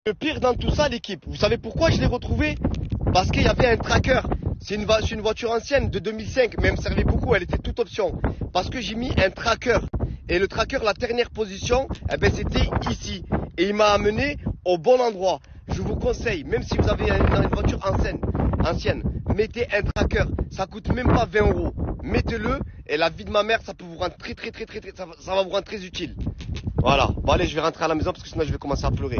Le pire dans tout ça, l'équipe, vous savez pourquoi je l'ai retrouvé? Parce qu'il y avait un tracker. C'est une voiture ancienne de 2005, mais elle me servait beaucoup, elle était toute option. Parce que j'ai mis un tracker. Et le tracker, la dernière position, eh ben, c'était ici. Et il m'a amené au bon endroit. Je vous conseille, même si vous avez une voiture ancienne, mettez un tracker. Ça coûte même pas 20 euros. Mettez-le et la vie de ma mère, ça peut vous rendre ça va vous rendre très utile. Voilà. Bon allez, je vais rentrer à la maison parce que sinon je vais commencer à pleurer.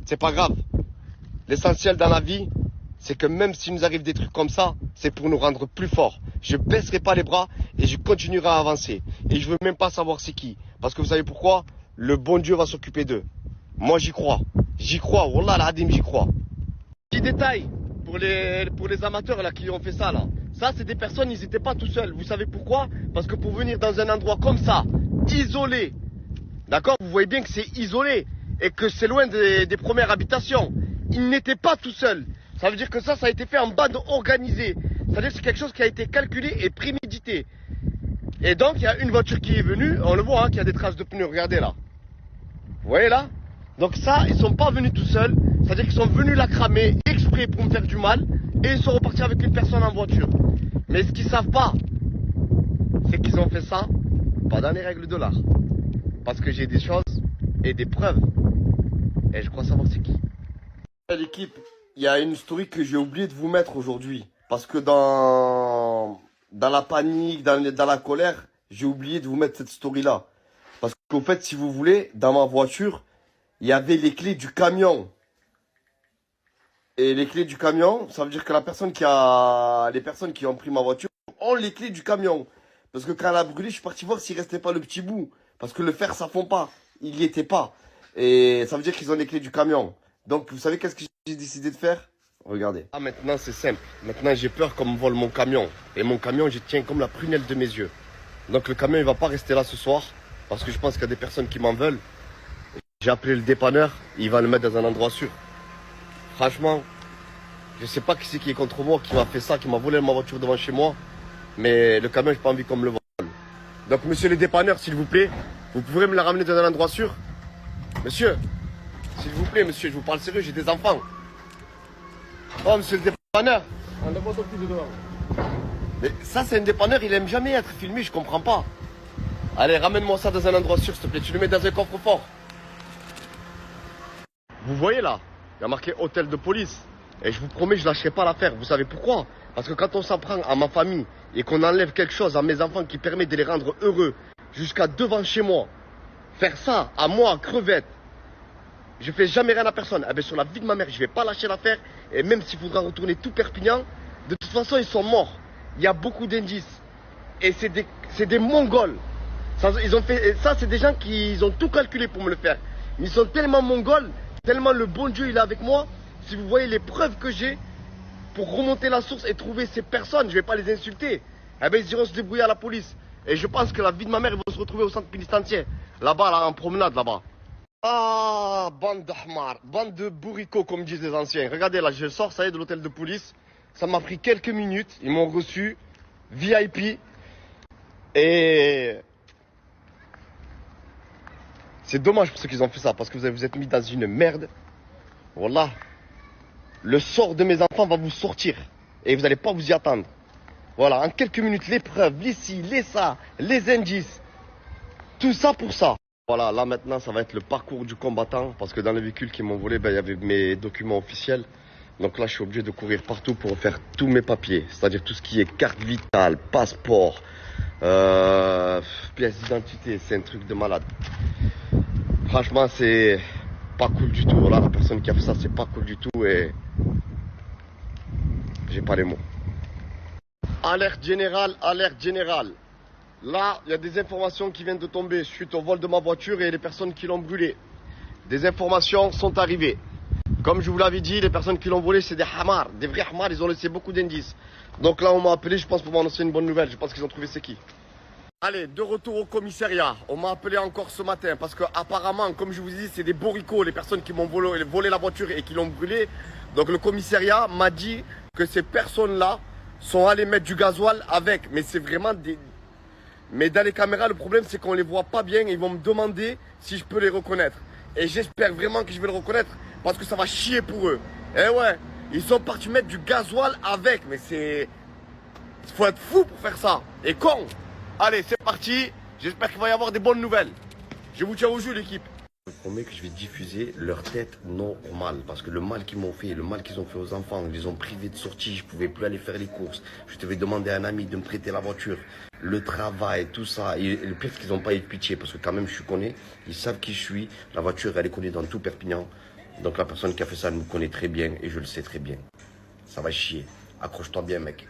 C'est pas grave. L'essentiel dans la vie, c'est que même s'il nous arrive des trucs comme ça, c'est pour nous rendre plus forts. Je baisserai pas les bras et je continuerai à avancer. Et je veux même pas savoir c'est qui. Parce que vous savez pourquoi? Le bon Dieu va s'occuper d'eux. Moi j'y crois. J'y crois. Wallah al-Adim, j'y crois. Petit détail pour les amateurs là qui ont fait ça là. Ça c'est des personnes, ils n'étaient pas tout seuls. Vous savez pourquoi? Parce que pour venir dans un endroit comme ça, isolé, d'accord? Vous voyez bien que c'est isolé et que c'est loin des premières habitations. Ils n'étaient pas tout seuls. Ça veut dire que ça a été fait en bande organisée. C'est-à-dire que c'est quelque chose qui a été calculé et prémédité. Et donc, il y a une voiture qui est venue. On le voit, hein, qu'il y a des traces de pneus. Regardez là. Vous voyez là? Donc ça, ils sont pas venus tout seuls. C'est-à-dire qu'ils sont venus la cramer exprès pour me faire du mal. Et ils sont repartis avec une personne en voiture. Mais ce qu'ils savent pas, c'est qu'ils ont fait ça pas dans les règles de l'art. Parce que j'ai des choses et des preuves. Et je crois savoir c'est qui. L'équipe, il y a une story que j'ai oublié de vous mettre aujourd'hui. Parce que dans la panique, dans la colère, j'ai oublié de vous mettre cette story-là. Parce qu'au fait, si vous voulez, dans ma voiture, il y avait les clés du camion. Et les clés du camion, ça veut dire que les personnes qui ont pris ma voiture ont les clés du camion. Parce que quand elle a brûlé, je suis parti voir s'il restait pas le petit bout. Parce que le fer, ça fond pas. Il y était pas. Et ça veut dire qu'ils ont les clés du camion. Donc, vous savez qu'est-ce que j'ai décidé de faire? Regardez. Ah, maintenant, c'est simple. Maintenant, j'ai peur qu'on me vole mon camion. Et mon camion, je tiens comme la prunelle de mes yeux. Donc, le camion, il va pas rester là ce soir. Parce que je pense qu'il y a des personnes qui m'en veulent. J'ai appelé le dépanneur. Il va le mettre dans un endroit sûr. Franchement, je sais pas qui c'est qui est contre moi, qui m'a fait ça, qui m'a volé ma voiture devant chez moi. Mais le camion, j'ai pas envie qu'on me le vole. Donc, monsieur le dépanneur, s'il vous plaît, vous pouvez me la ramener dans un endroit sûr? Monsieur, s'il vous plaît, monsieur, je vous parle sérieux, j'ai des enfants. Oh, monsieur le dépanneur. Mais ça, c'est un dépanneur, il aime jamais être filmé, je comprends pas. Allez, ramène-moi ça dans un endroit sûr, s'il te plaît. Tu le mets dans un coffre-fort. Vous voyez là, il y a marqué hôtel de police. Et je vous promets, je lâcherai pas l'affaire. Vous savez pourquoi? Parce que quand on s'en prend à ma famille et qu'on enlève quelque chose à mes enfants qui permet de les rendre heureux jusqu'à devant chez moi, faire ça à moi, crevette, je fais jamais rien à personne. Eh bien, sur la vie de ma mère, je vais pas lâcher l'affaire. Et même s'il faudra retourner tout Perpignan, de toute façon, ils sont morts. Il y a beaucoup d'indices. Et c'est des Mongols. Ça, c'est des gens qui ont tout calculé pour me le faire. Ils sont tellement Mongols, tellement le bon Dieu il est avec moi. Si vous voyez les preuves que j'ai pour remonter la source et trouver ces personnes, je vais pas les insulter. Eh bien, ils iront se débrouiller à la police. Et je pense que la vie de ma mère, ils vont se retrouver au centre pénitentiaire. Là-bas, là, en promenade, là-bas. Ah, bande d'ahmar, bande de bourricots, comme disent les anciens. Regardez, là, je sors, ça y est, de l'hôtel de police. Ça m'a pris quelques minutes. Ils m'ont reçu, VIP. Et c'est dommage pour ceux qui ont fait ça, parce que vous êtes mis dans une merde. Voilà. Le sort de mes enfants va vous sortir. Et vous n'allez pas vous y attendre. Voilà, en quelques minutes, les preuves, les ci, les ça, les indices. Tout ça pour ça. Voilà, là maintenant, ça va être le parcours du combattant. Parce que dans le véhicule qu'ils m'ont volé, ben, il y avait mes documents officiels. Donc là, je suis obligé de courir partout pour faire tous mes papiers. C'est-à-dire tout ce qui est carte vitale, passeport, pièce d'identité. C'est un truc de malade. Franchement, c'est pas cool du tout. Voilà, la personne qui a fait ça, c'est pas cool du tout. Et j'ai pas les mots. Alerte générale, alerte générale. Là, il y a des informations qui viennent de tomber suite au vol de ma voiture et les personnes qui l'ont brûlée. Des informations sont arrivées. Comme je vous l'avais dit, les personnes qui l'ont volé, c'est des hamars. Des vrais hamars, ils ont laissé beaucoup d'indices. Donc là, on m'a appelé, je pense, pour m'annoncer une bonne nouvelle. Je pense qu'ils ont trouvé c'est qui. Allez, de retour au commissariat. On m'a appelé encore ce matin parce que apparemment, comme je vous dis, c'est des bourricots, les personnes qui m'ont volé la voiture et qui l'ont brûlée. Donc le commissariat m'a dit que ces personnes-là sont allées mettre du gasoil avec. Mais c'est vraiment des... Mais dans les caméras, le problème, c'est qu'on les voit pas bien et ils vont me demander si je peux les reconnaître. Et j'espère vraiment que je vais le reconnaître parce que ça va chier pour eux. Eh ouais, ils sont partis mettre du gasoil avec, mais c'est... Il faut être fou pour faire ça. Et con. Allez, c'est parti. J'espère qu'il va y avoir des bonnes nouvelles. Je vous tiens au jeu, l'équipe. Je vous promets que je vais diffuser leur tête normale. Parce que le mal qu'ils m'ont fait, le mal qu'ils ont fait aux enfants, ils les ont privés de sortie, je ne pouvais plus aller faire les courses. Je devais demander à un ami de me prêter la voiture. Le travail, tout ça. Et le pire, c'est qu'ils n'ont pas eu de pitié. Parce que quand même, je suis connu. Ils savent qui je suis. La voiture, elle est connue dans tout Perpignan. Donc la personne qui a fait ça, elle me connaît très bien. Et je le sais très bien. Ça va chier. Accroche-toi bien, mec.